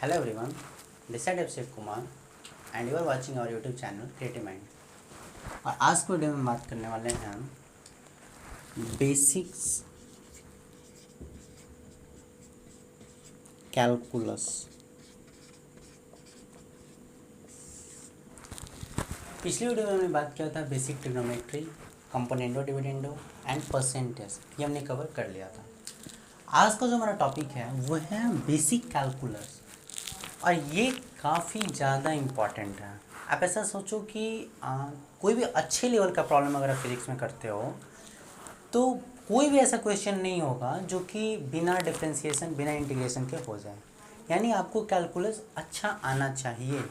Hello everyone, this is Abhishek Kumar and you are watching our YouTube channel Creative Mind। और आज के video में बात करने वाले हैं बेसिक्स कैलकुलस। पिछली वीडियो में हमने बात किया था basic trigonometry, componendo dividendo and percentage, ये हमने कवर कर लिया था। आज का जो हमारा टॉपिक है वो है बेसिक कैलकुलस और ये काफ़ी ज़्यादा इम्पॉर्टेंट है। आप ऐसा सोचो कि कोई भी अच्छे लेवल का प्रॉब्लम अगर आप फिजिक्स में करते हो तो कोई भी ऐसा क्वेश्चन नहीं होगा जो कि बिना डिफरेंशिएशन बिना इंटीग्रेशन के हो जाए। यानी आपको कैलकुलस अच्छा आना चाहिए।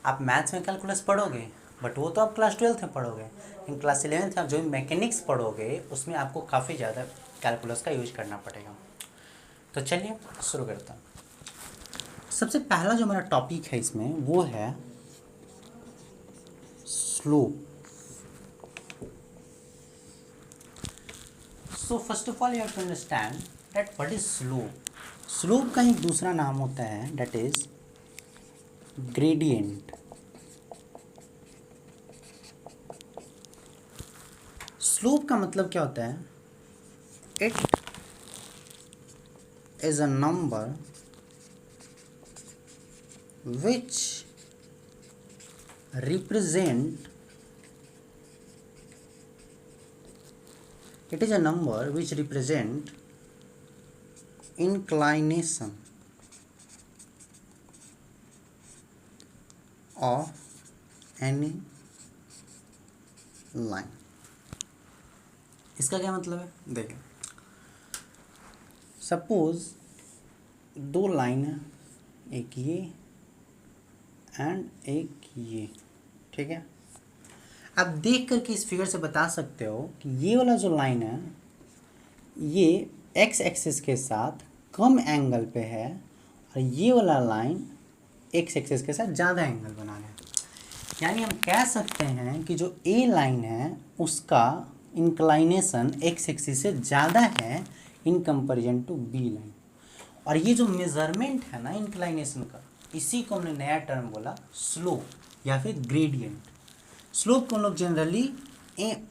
आप मैथ्स में कैलकुलस पढ़ोगे बट वो तो आप क्लास 12th में पढ़ोगे, लेकिन क्लास 11th में आप जो मैकेनिक्स पढ़ोगे उसमें आपको काफ़ी ज़्यादा कैलकुलस का यूज करना पड़ेगा। तो चलिए शुरू करता हूँ। सबसे पहला जो हमारा टॉपिक है इसमें वो है slope. So first of all you have to understand that what is slope. Slope का एक दूसरा नाम होता है दैट इज ग्रेडियंट। स्लोप का मतलब क्या होता है? It is a number which represent it is a number which represent inclination of any line। इसका क्या मतलब है? देखिए, सपोज दो लाइन है, एक ये एंड एक ये, ठीक है। आप देख करके इस फिगर से बता सकते हो कि ये वाला जो लाइन है ये एक्स एक्सिस के साथ कम एंगल पे है और ये वाला लाइन एक्स एक्सिस के साथ ज़्यादा एंगल बना रहा है। यानी हम कह सकते हैं कि जो ए लाइन है उसका इंक्लाइनेशन एक्स एक्सिस से ज़्यादा है in comparison to B line. और ये जो मेजरमेंट है ना इंक्लाइनेशन का, इसी को हमने नया टर्म बोला स्लोप या फिर ग्रेडियंट। स्लोप को हम लोग जनरली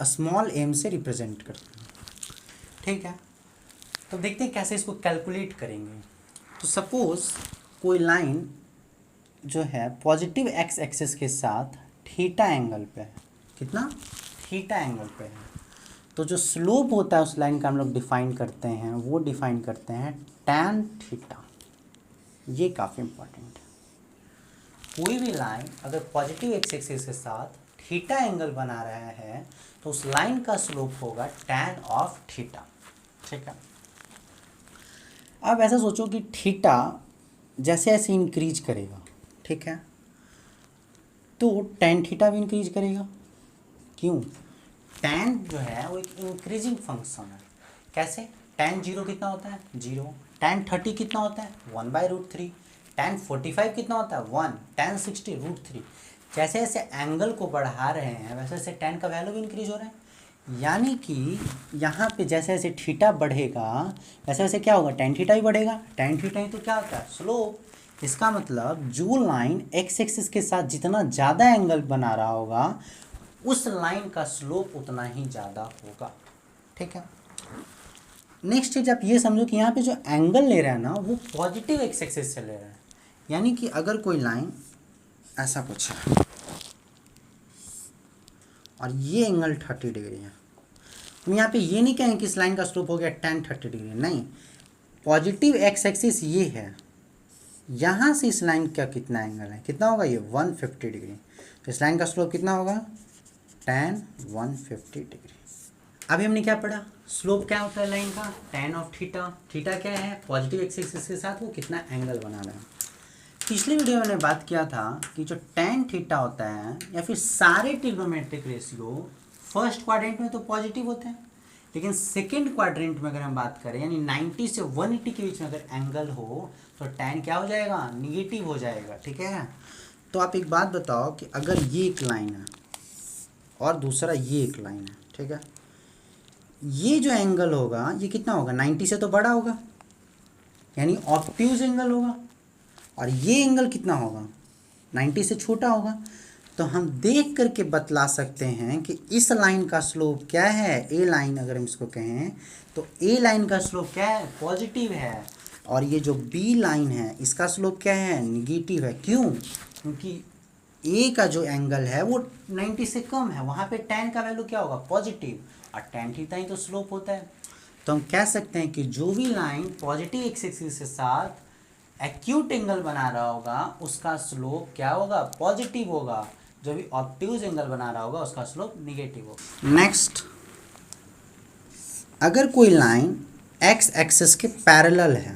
स्मॉल एम से रिप्रेजेंट करते हैं, ठीक है। तो देखते हैं कैसे इसको कैलकुलेट करेंगे। तो सपोज कोई लाइन जो है पॉजिटिव एक्स एक्सिस के साथ थीटा एंगल पे है। कितना? थीटा एंगल पे है। तो जो स्लोप होता है उस लाइन का हम लोग डिफाइन करते हैं, वो डिफाइन करते हैं tan थीटा। ये काफ़ी इंपॉर्टेंट है। कोई भी लाइन अगर पॉजिटिव एक्स एक्सिस के साथ थीटा एंगल बना रहा है तो उस लाइन का स्लोप होगा tan ऑफ थीटा, ठीक है। अब ऐसा सोचो कि थीटा जैसे ऐसे इंक्रीज करेगा, ठीक है, तो tan थीटा भी इंक्रीज करेगा। क्यों? tan जो है वो एक इंक्रीजिंग फंक्शन है। कैसे? tan 0 कितना होता है? 0। tan 30 कितना होता है? 1/√3। tan 45 कितना होता है? 1। tan 60 √3। जैसे जैसे एंगल को बढ़ा रहे हैं वैसे वैसे tan का वैल्यू भी इंक्रीज हो रहा है। यानी कि यहाँ पे जैसे जैसे थीटा बढ़ेगा वैसे वैसे क्या होगा? tan थीटा भी बढ़ेगा। tan थीटा ही तो क्या होता है? स्लोप। इसका मतलब जो लाइन एक्स एक्सिस के साथ जितना ज़्यादा एंगल बना रहा होगा उस लाइन का स्लोप उतना ही ज़्यादा होगा, ठीक है। नेक्स्ट चीज आप ये समझो कि यहाँ पे जो एंगल ले रहा है ना वो पॉजिटिव एक्स एक्सिस से ले रहा है। यानी कि अगर कोई लाइन ऐसा कुछ है और ये एंगल 30 डिग्री है, हम यहाँ पे ये नहीं कहेंगे कि इस लाइन का स्लोप हो गया tan 30 डिग्री। नहीं, पॉजिटिव एक्स एक्सिस ये है, यहाँ से इस लाइन का कितना एंगल है? कितना होगा? ये 150 डिग्री। तो इस लाइन का स्लोप कितना होगा? tan 150 degree. अभी हमने क्या पढ़ा? स्लोप क्या होता है लाइन का? tan of theta. थीटा क्या है? पॉजिटिव एक्स एक्सिस के साथ वो कितना एंगल बना रहा है। पिछले वीडियो में मैंने बात किया था कि जो tan थीटा होता है या फिर सारे ट्रिग्नोमेट्रिक रेशियो फर्स्ट क्वाड्रेंट में तो पॉजिटिव होते हैं, लेकिन सेकेंड क्वाड्रेंट में अगर हम बात करें यानी 90 से 180 के बीच में अगर एंगल हो तो tan क्या हो जाएगा? निगेटिव हो जाएगा, ठीक है। तो आप एक बात बताओ कि अगर ये एक लाइन है और दूसरा ये एक लाइन है, ठीक है, ये जो एंगल होगा ये कितना होगा? 90 से तो बड़ा होगा, यानी ऑब्ट्यूज एंगल होगा। और ये एंगल कितना होगा, 90 से छोटा होगा। तो हम देख करके बतला सकते हैं कि इस लाइन का स्लोप क्या है, ए लाइन अगर हम इसको कहें तो ए लाइन का स्लोप क्या है, पॉजिटिव है। और ये जो बी लाइन है इसका स्लोप क्या है, निगेटिव है। क्यों, क्योंकि ए का जो एंगल है वो 90 से कम है, वहाँ पे tan का वैल्यू क्या होगा, पॉजिटिव, और tan थीटा ही तो स्लोप होता है। तो हम कह सकते हैं कि जो भी लाइन पॉजिटिव एक्स एक्सिस के साथ एक्यूट एंगल बना रहा होगा उसका स्लोप क्या होगा, पॉजिटिव होगा। जो भी ऑब्ट्यूज एंगल बना रहा होगा उसका स्लोप निगेटिव होगा। नेक्स्ट, अगर कोई लाइन एक्स एक्सिस के पैरेलल है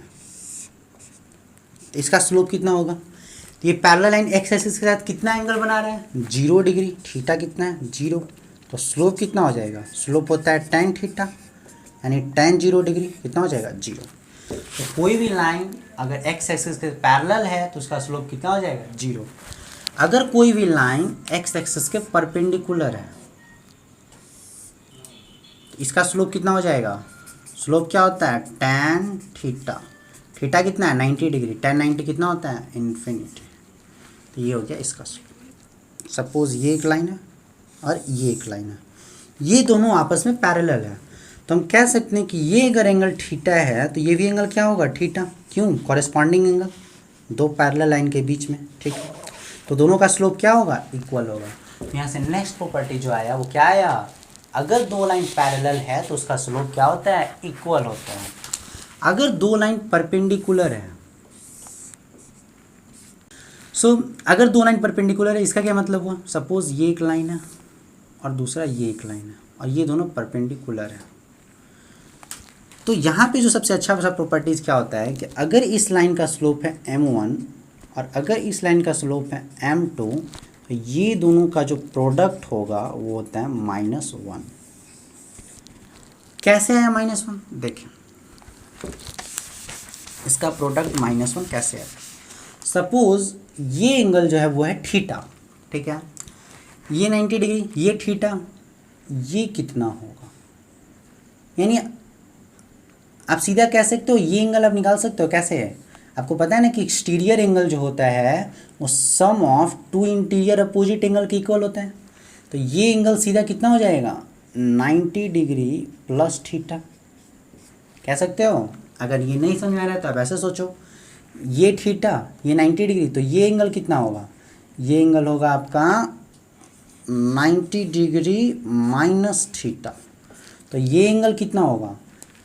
तो इसका स्लोप कितना होगा। तो ये पैरेलल लाइन एक्स एक्सिस के साथ कितना एंगल बना रहा है, 0 डिग्री। थीटा कितना है, 0। तो स्लोप कितना हो जाएगा, स्लोप होता है tan थीटा, यानी tan 0 डिग्री कितना हो जाएगा, 0। तो कोई भी लाइन अगर एक्स एक्सिस के पैरेलल है तो उसका स्लोप कितना हो जाएगा, 0। अगर कोई भी लाइन एक्स एक्सिस के परपेंडिकुलर है तो इसका स्लोप कितना हो जाएगा, स्लोप क्या होता है, tan थीटा। थीटा कितना है, 90 डिग्री। tan 90 कितना होता है, इन्फिनिटी। तो ये हो गया इसका स्लोप। सपोज ये एक लाइन है और ये एक लाइन है, ये दोनों आपस में पैरेलल है। तो हम कह सकते हैं कि ये अगर एंगल थीटा है तो ये भी एंगल क्या होगा, थीटा। क्यों, कॉरेस्पॉन्डिंग एंगल दो पैरेलल लाइन के बीच में, ठीक है। तो दोनों का स्लोप क्या होगा, इक्वल होगा। तो यहाँ से नेक्स्ट प्रॉपर्टी जो आया वो क्या आया, अगर दो लाइन पैरेलल है तो उसका स्लोप क्या होता है, इक्वल होता है। अगर दो लाइन परपेंडिकुलर है, अगर दो लाइन परपेंडिकुलर है इसका क्या मतलब हुआ, सपोज ये एक लाइन है और दूसरा ये एक लाइन है और ये दोनों परपेंडिकुलर है। तो यहाँ पे जो सबसे अच्छा सा प्रॉपर्टीज़ क्या होता है कि अगर इस लाइन का स्लोप है m1 और अगर इस लाइन का स्लोप है m2 तो ये दोनों का जो प्रोडक्ट होगा वो होता है -1। कैसे आया -1, देखें इसका प्रोडक्ट -1 कैसे है। सपोज ये एंगल जो है वो है थीटा, ठीक है, ये 90 डिग्री, ये थीटा, ये कितना होगा, यानी आप सीधा कह सकते हो ये एंगल आप निकाल सकते हो। कैसे है, आपको पता है ना कि एक्सटीरियर एंगल जो होता है वो sum of two interior opposite angle के इक्वल होता है। तो ये एंगल सीधा कितना हो जाएगा, 90 डिग्री प्लस थीटा। कह सकते हो, अगर ये नहीं समझ में आ रहा है तो आप ऐसे सोचो, ये थीटा, ये 90 डिग्री, तो ये एंगल कितना होगा, ये एंगल होगा आपका 90 डिग्री माइनस थीटा। तो ये एंगल कितना होगा,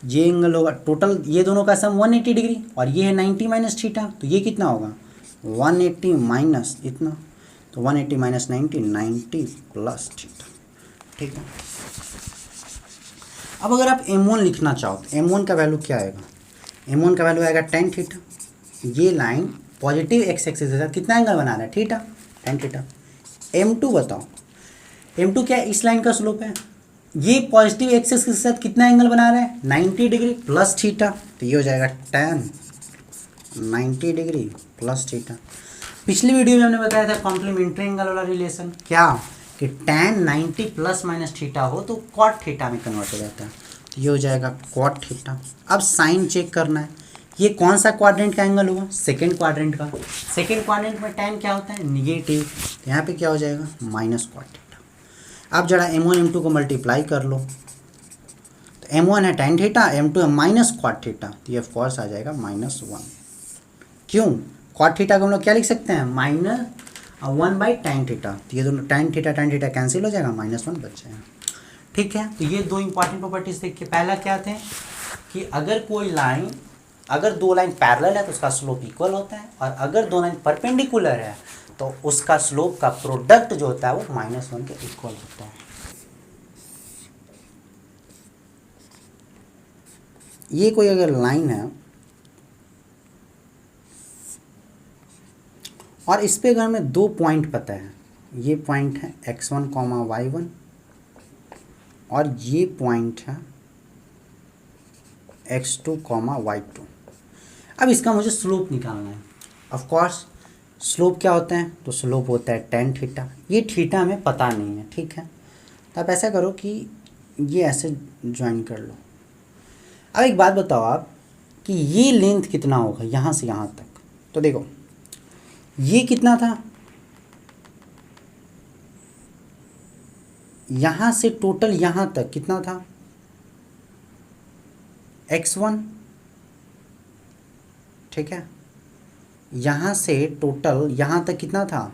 ये एंगल होगा टोटल, ये दोनों का सम 180 डिग्री और ये है 90 माइनस थीटा, तो ये कितना होगा 180 माइनस इतना। तो 180 माइनस 90 प्लस थीटा, ठीक है। अब अगर आप m1 लिखना चाहो तो m1 का वैल्यू क्या आएगा, m1 का वैल्यू आएगा tan थीटा। ये लाइन पॉजिटिव एक्स एक्सिस के साथ कितना एंगल बना रहा है, थीटा, tan थीटा। m2 बताओ, m2 क्या है, इस लाइन का स्लोप है, ये पॉजिटिव एक्सिस के साथ कितना एंगल बना रहा है, 90 डिग्री प्लस थीटा। तो ये हो जाएगा tan 90 डिग्री प्लस थीटा। पिछली वीडियो में हमने बताया था कॉम्प्लीमेंट्री एंगल वाला रिलेशन, क्या कि tan 90 प्लस माइनस थीटा हो तो cot थीटा में कन्वर्ट हो जाता है। तो ये हो जाएगा cot थीटा। अब साइन चेक करना है, ये कौन सा क्वाड्रेंट का एंगल हुआ, सेकेंड क्वाड्रेंट का। सेकेंड क्वाड्रेंट में tan क्या होता है, निगेटिव। तो यहाँ पे क्या हो जाएगा, माइनस cot थीटा। अब जरा m1 m2 को मल्टीप्लाई कर लो, तो m1 है tan थीटा, m2 है माइनस cot थीटा, तो ये ऑफकोर्स आ जाएगा -1। क्यों, cot थीटा को हम लोग क्या लिख सकते हैं, -1 tan थीटा। तो ये दोनों tan थीटा कैंसिल हो जाएगा, -1 बच जाएगा, ठीक है। तो ये दो इंपॉर्टेंट प्रॉपर्टीज देखिए। पहला क्या थे कि अगर कोई लाइन, अगर दो लाइन पैरेलल है तो उसका स्लोप इक्वल होता है, और अगर दो लाइन परपेंडिकुलर है तो उसका स्लोप का प्रोडक्ट जो होता है वो -1 के इक्वल होता है। ये कोई अगर लाइन है और इस पे अगर हमें दो पॉइंट पता है, ये पॉइंट है x1, y1 और ये पॉइंट है x2, y2। अब इसका मुझे स्लोप निकालना है। ऑफ कोर्स स्लोप क्या होता है, तो स्लोप होता है tan थीटा। ये थीटा हमें पता नहीं है, ठीक है। तो आप ऐसा करो कि ये ऐसे ज्वाइन कर लो। अब एक बात बताओ आप कि ये लेंथ कितना होगा यहाँ से यहाँ तक। तो देखो ये कितना था, यहां से टोटल यहां तक कितना था, x1, ठीक है। यहां से टोटल यहां तक कितना था,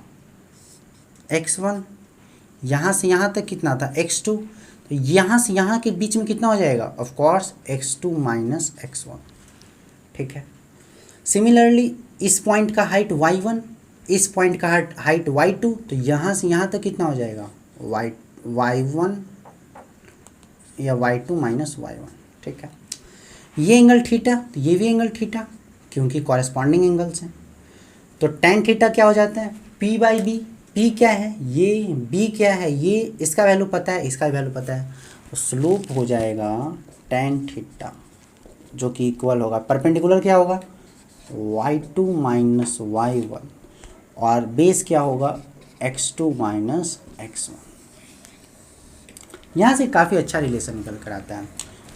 x1, यहां से यहां तक कितना था, x2, तो यहां से यहां के बीच में कितना हो जाएगा, of course x2 minus x1, ठीक है। सिमिलरली इस पॉइंट का हाइट y1, इस पॉइंट का हाइट y2, तो यहाँ से यहाँ तक कितना हो जाएगा, y1 या y2 माइनस y1, ठीक है। ये एंगल थीटा, तो ये भी एंगल थीटा, क्योंकि कॉरेस्पॉन्डिंग एंगल्स हैं। तो tan थीटा क्या हो जाता है, p बाई बी। p क्या है ये, b क्या है ये, इसका वैल्यू पता है, इसका वैल्यू पता है, तो स्लोप हो जाएगा tan थीटा, जो कि इक्वल होगा, परपेंडिकुलर क्या होगा, y2 माइनस y1, और बेस क्या होगा, x2 माइनस x1। यहाँ से काफ़ी अच्छा रिलेशन निकल कर आता है।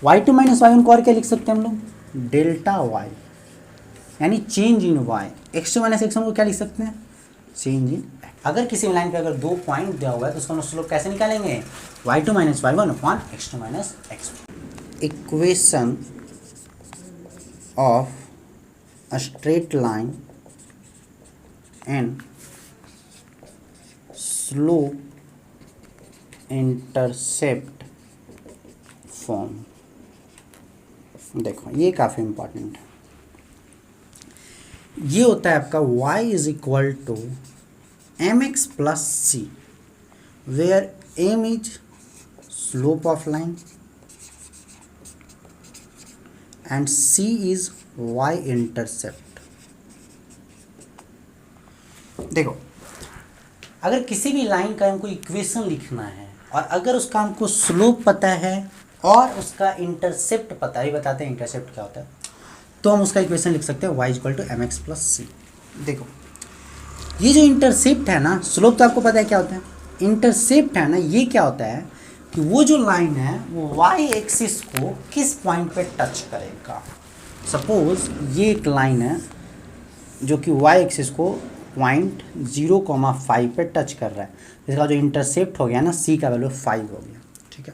y2 माइनस y1 को और क्या लिख सकते हैं हम लोग, डेल्टा y, यानी change in y। x2 minus x1 को क्या लिख सकते हैं, चेंज इन। अगर किसी लाइन पे अगर 2 पॉइंट दिया हुआ है तो उसका हम स्लोप कैसे निकालेंगे, y2 minus y1 upon x2 minus x1। Equation of a straight line and slope intercept form। देखो ये काफ़ी इंपॉर्टेंट है। ये होता है आपका y is equal to M x plus c, where m is slope of line and c is y intercept. देखो अगर किसी भी लाइन का हमको इक्वेशन लिखना है और अगर उसका हमको स्लोप पता है और उसका इंटरसेप्ट पता है, बताते हैं इंटरसेप्ट क्या होता है, तो हम उसका इक्वेशन लिख सकते हैं y equal to M x plus C. देखो ये जो इंटरसेप्ट है ना, स्लोप तो आपको पता है क्या होता है, इंटरसेप्ट है ना, ये क्या होता है कि वो जो लाइन है वो y एक्सिस को किस पॉइंट पे टच करेगा। सपोज ये एक लाइन है जो कि y एक्सिस को पॉइंट 0,5 पे टच कर रहा है, इसका जो इंटरसेप्ट हो गया ना c का वैल्यू 5 हो गया, ठीक है।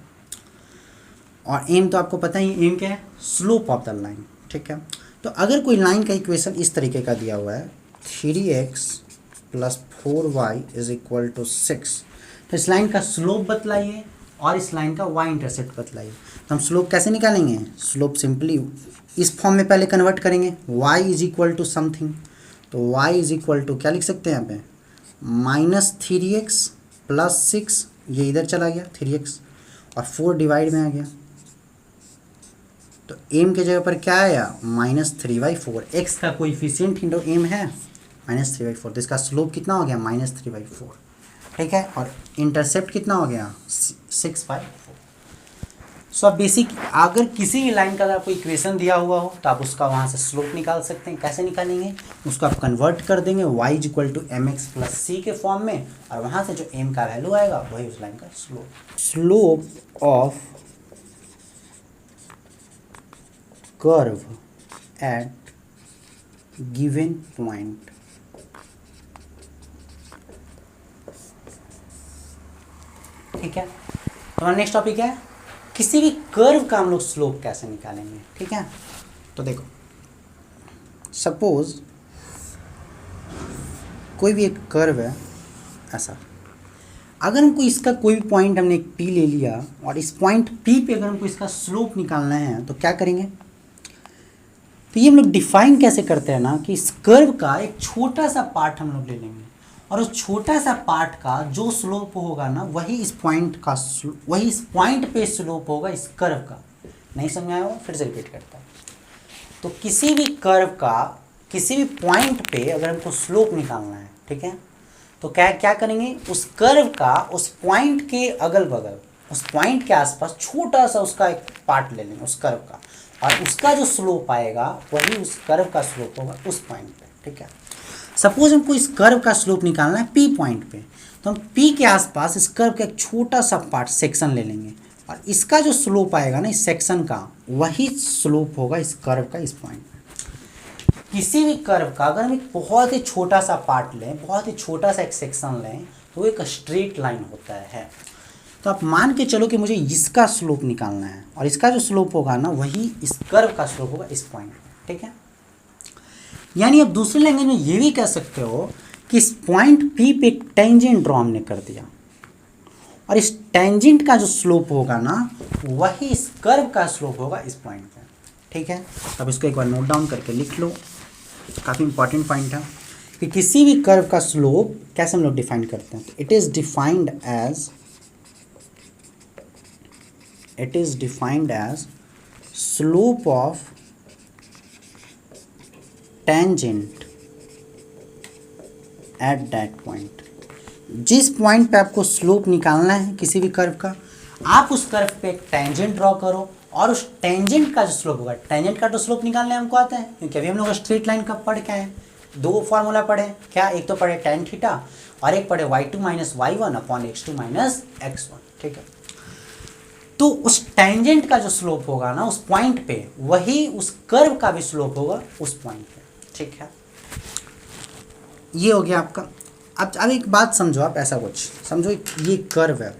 और एम तो आपको पता ही, एम क्या है, स्लोप ऑफ द लाइन, ठीक है। तो अगर कोई लाइन का इक्वेशन इस तरीके का दिया हुआ है 3x plus 4y is equal to 6, तो इस लाइन का स्लोप बतलाइए और इस लाइन का y इंटरसेप्ट बतलाइए। तो हम स्लोप कैसे निकालेंगे, स्लोप सिंपली इस फॉर्म में पहले कन्वर्ट करेंगे, y is equal to something, तो y इज इक्वल टू क्या लिख सकते हैं यहाँ पे, माइनस 3x प्लस 6, ये इधर चला गया 3x और 4 डिवाइड में आ गया, तो एम के जगह पर क्या आया, -3/4। एक्स का कोएफिशिएंट इंटू एम है -3/4, तो इसका स्लोप कितना हो गया, -3/4, ठीक है। और इंटरसेप्ट कितना हो गया, 6/4। सो अब बेसिक अगर किसी भी लाइन का अगर आपको इक्वेशन दिया हुआ हो तो आप उसका वहाँ से स्लोप निकाल सकते हैं। कैसे निकालेंगे, उसको आप कन्वर्ट कर देंगे y equal to M x plus C के फॉर्म में, और वहाँ से जो m का वैल्यू आएगा वही उस लाइन का slope. Slope of curve at given point, ठीक है। तो नेक्स्ट टॉपिक है किसी भी कर्व का हम लोग स्लोप कैसे निकालेंगे, ठीक है। तो देखो सपोज कोई भी एक कर्व है ऐसा, अगर हमको इसका कोई भी पॉइंट हमने एक P ले लिया और इस पॉइंट P पे अगर हमको इसका स्लोप निकालना है तो क्या करेंगे, तो ये हम लोग डिफाइन कैसे करते हैं ना कि इस कर्व का एक छोटा सा पार्ट हम लोग ले लेंगे और उस छोटा सा पार्ट का जो स्लोप होगा ना वही इस पॉइंट का वही इस पॉइंट पे स्लोप होगा इस कर्व का। नहीं समझ आया होगा, फिर से रिपीट करता हूँ। तो किसी भी कर्व का किसी भी पॉइंट पे अगर हमको स्लोप निकालना है, ठीक है, तो क्या क्या करेंगे, उस कर्व का उस पॉइंट के अगल बगल उस पॉइंट के आसपास छोटा सा उसका एक पार्ट ले लेंगे उस कर्व का, और उसका जो स्लोप आएगा वही उस कर्व का स्लोप होगा उस पॉइंट पे, ठीक है। सपोज हमको इस कर्व का स्लोप निकालना है P पॉइंट पे, तो हम P के आसपास इस कर्व का एक छोटा सा पार्ट सेक्शन ले लेंगे और इसका जो स्लोप आएगा ना इस सेक्शन का वही स्लोप होगा इस कर्व का इस पॉइंट पे। किसी भी कर्व का अगर हम एक बहुत ही छोटा सा पार्ट लें, बहुत ही छोटा सा एक सेक्शन लें, तो एक स्ट्रेट लाइन होता है। तो आप मान के चलो कि मुझे इसका स्लोप निकालना है, और इसका जो स्लोप होगा ना वही इस कर्व का स्लोप होगा इस पॉइंट पे, ठीक है। यानी आप दूसरे लैंग्वेज में ये भी कह सकते हो कि इस पॉइंट पी पे एक टेंजेंट ड्रॉ हमने कर दिया, और इस टेंजेंट का जो स्लोप होगा ना वही इस कर्व का स्लोप होगा इस पॉइंट पे, ठीक है। अब इसको एक बार नोट डाउन करके लिख लो, काफ़ी इंपॉर्टेंट पॉइंट है कि किसी भी कर्व का स्लोप कैसे हम लोग डिफाइन करते हैं। It is defined as slope of tangent at that point. जिस पॉइंट पे आपको स्लोप निकालना है किसी भी कर्व का, आप उस कर्व पे एक टेंजेंट ड्रॉ करो, और उस टेंजेंट का जो स्लोप होगा, टेंजेंट का तो स्लोप निकालने हमको आता है, क्योंकि अभी हम लोग स्ट्रेट लाइन का पढ़ के आए, दो फॉर्मूला पढ़े क्या, एक तो पढ़े tan थीटा और एक पढ़े y2 minus y1 upon x2 minus x1, ठीक है। तो उस टेंजेंट का जो स्लोप होगा ना उस पॉइंट पे, वही उस कर्व का भी स्लोप होगा उस पॉइंट पे, ठीक है। ये हो गया आपका। अब एक बात समझो, आप ऐसा कुछ समझो, ये कर्व है,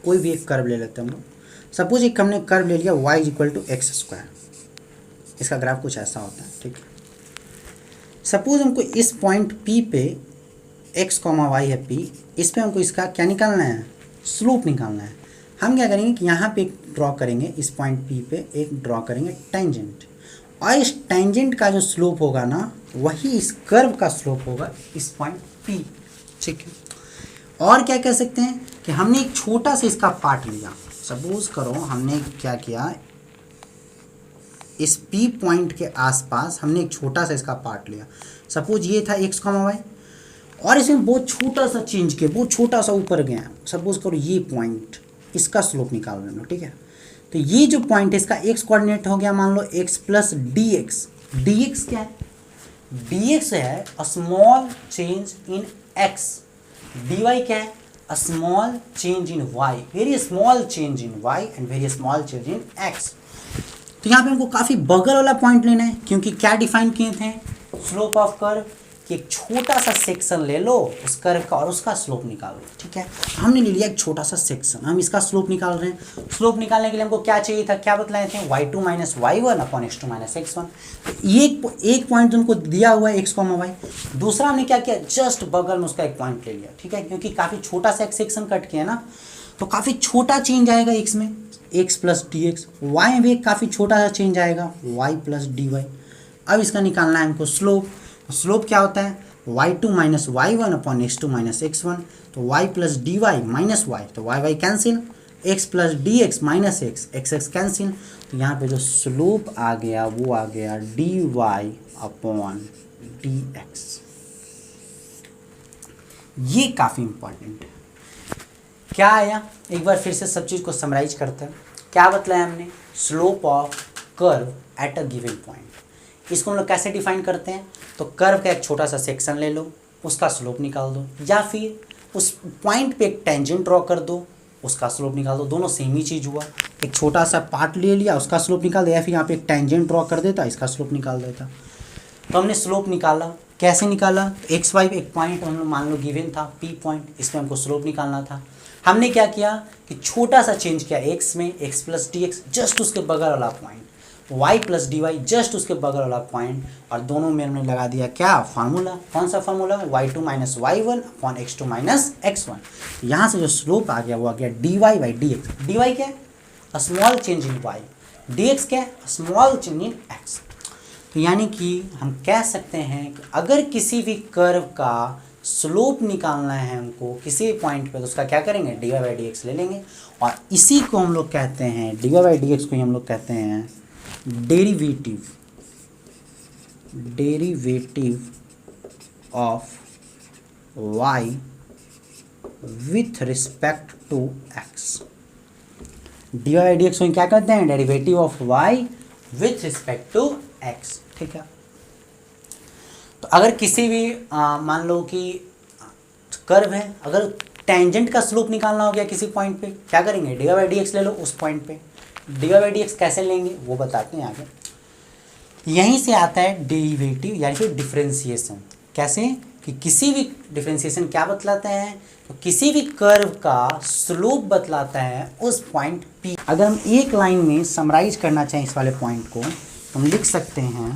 कोई भी एक कर्व ले लेते हैं हम लोग। सपोज एक हमने कर्व ले लिया y equal to x square, इसका ग्राफ कुछ ऐसा होता है, ठीक है। सपोज हमको इस पॉइंट P पे x, y है P, इस पे हमको इसका क्या निकालना है, स्लोप निकालना है। हम क्या करेंगे कि यहाँ पे एक ड्रॉ करेंगे, इस पॉइंट P पे एक ड्रॉ करेंगे टेंजेंट, और इस टेंजेंट का जो स्लोप होगा ना वही इस कर्व का स्लोप होगा इस पॉइंट P, ठीक है। और क्या कह सकते हैं कि हमने एक छोटा सा इसका पार्ट लिया, सपोज करो हमने क्या किया, इस P पॉइंट के आसपास हमने एक छोटा सा इसका पार्ट लिया, सपोज ये था x, y, और इसमें बहुत छोटा सा चेंज किया, बहुत छोटा सा ऊपर गया, सपोज करो ये पॉइंट, इसका स्लोप निकाल लेना, ठीक है। तो ये जो पॉइंट है इसका x कोऑर्डिनेट हो गया, मान लो x प्लस dx। dx क्या है, dx है a small change in x, dy क्या है, a small change in y, very small change in y and very small change in x। तो यहाँ पे हमको काफ़ी बगल वाला पॉइंट लेना है, क्योंकि क्या डिफाइन किए थे स्लोप ऑफ कर्व, कि एक छोटा सा सेक्शन ले लो उस कर्व का और उसका स्लोप निकालो, ठीक है। हमने ले लिया एक छोटा सा सेक्शन, हम इसका स्लोप निकाल रहे हैं। स्लोप निकालने के लिए हमको क्या चाहिए था, क्या बतलाए थे, y2 minus y1 upon x2 minus x1। तो एक पॉइंट उनको दिया हुआ है x, y। दूसरा हमने क्या किया, जस्ट बगल में उसका एक पॉइंट ले लिया, ठीक है, क्योंकि काफ़ी छोटा सा एक सेक्शन कट किया ना, तो काफ़ी छोटा चेंज आएगा x में, x plus d x, y में भी काफ़ी छोटा सा चेंज आएगा, y प्लस डी वाई। अब इसका निकालना है हमको स्लोप। स्लोप क्या होता है, y2 minus y1 upon x2 minus x1, तो y plus d y minus y, तो y cancel, x plus d x minus x cancel, तो यहाँ पे जो स्लोप आ गया वो आ गया dy अपॉन dx। ये काफ़ी इंपॉर्टेंट है। क्या आया, एक बार फिर से सब चीज़ को समराइज करते हैं। क्या बतलाया हमने, slope of curve at a given point. इसको हम लोग कैसे डिफाइन करते हैं, तो कर्व का एक छोटा सा सेक्शन ले लो, उसका स्लोप निकाल दो, या फिर उस पॉइंट पे एक टेंजेंट ड्रॉ कर दो, उसका स्लोप निकाल दो। दोनों सेम ही चीज़ हुआ, एक छोटा सा पार्ट ले लिया, उसका स्लोप निकाल दिया, या फिर यहाँ पे एक टेंजेंट ड्रॉ कर देता, इसका स्लोप निकाल देता। तो हमने स्लोप निकाला, कैसे निकाला, एक्स वाई एक पॉइंट हम लोग मान लो गिवन था P पॉइंट, इसमें हमको स्लोप निकालना था। हमने क्या किया कि छोटा सा चेंज किया x में, x plus d x just उसके बगल वाला point, y plus d y just उसके बगल वाला पॉइंट, और दोनों में हमने लगा दिया क्या फार्मूला, कौन सा formula, y2 minus y1 upon x2 minus x1। यहाँ से जो स्लोप आ गया वो आ गया dy by d x. D y क्या है, a small change in y, d x क्या है, a small change in x। तो यानी कि हम कह सकते हैं कि अगर किसी भी कर्व का स्लोप निकालना है हमको किसी भी पॉइंट पे, तो उसका क्या करेंगे, d y by d x ले लेंगे, और इसी को हम लोग कहते हैं, d y by d x को ही हम लोग कहते हैं derivative of y with respect to x। D y by d x को क्या कहते हैं, derivative of y with respect to x, ठीक है। तो अगर किसी भी मान लो कि कर्व है, अगर टेंजेंट का स्लोप निकालना हो गया किसी पॉइंट पे, क्या करेंगे, d y by d x ले लो उस पॉइंट पे। D y by d x कैसे लेंगे वो बताते हैं आगे। यहीं से आता है डेरिवेटिव यानी फिर डिफरेंशिएशन। कैसे कि किसी भी डिफरेंशिएशन क्या बतलाता है, तो किसी भी कर्व का स्लोप बतलाता है उस पॉइंट P। अगर हम एक लाइन में समराइज करना चाहें इस वाले पॉइंट को, तो हम लिख सकते हैं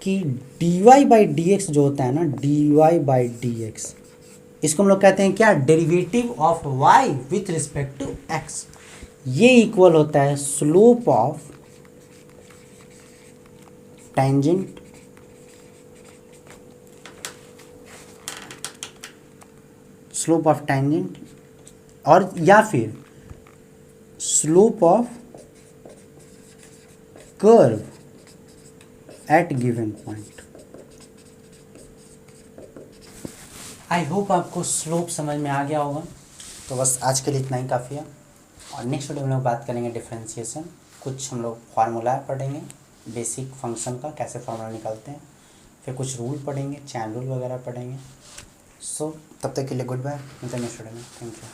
कि dy/dx जो होता है ना, dy/dx, इसको हम लोग कहते हैं क्या, derivative of y with respect to x। ये इक्वल होता है स्लोप ऑफ टेंजेंट और या फिर slope of curve at given point. I hope आपको स्लोप समझ में आ गया होगा। तो बस आज के लिए इतना ही काफ़ी है, और नेक्स्ट वीडियो में हम लोग बात करेंगे डिफरेंशिएशन। कुछ हम लोग फार्मूला पढ़ेंगे, बेसिक फंक्शन का कैसे फार्मूला निकालते हैं, फिर कुछ रूल पढ़ेंगे, चैन रूल वगैरह पढ़ेंगे। सो तब तक के लिए गुड बाय, मिलते हैं नेक्स्ट वीडियो में। Thank you.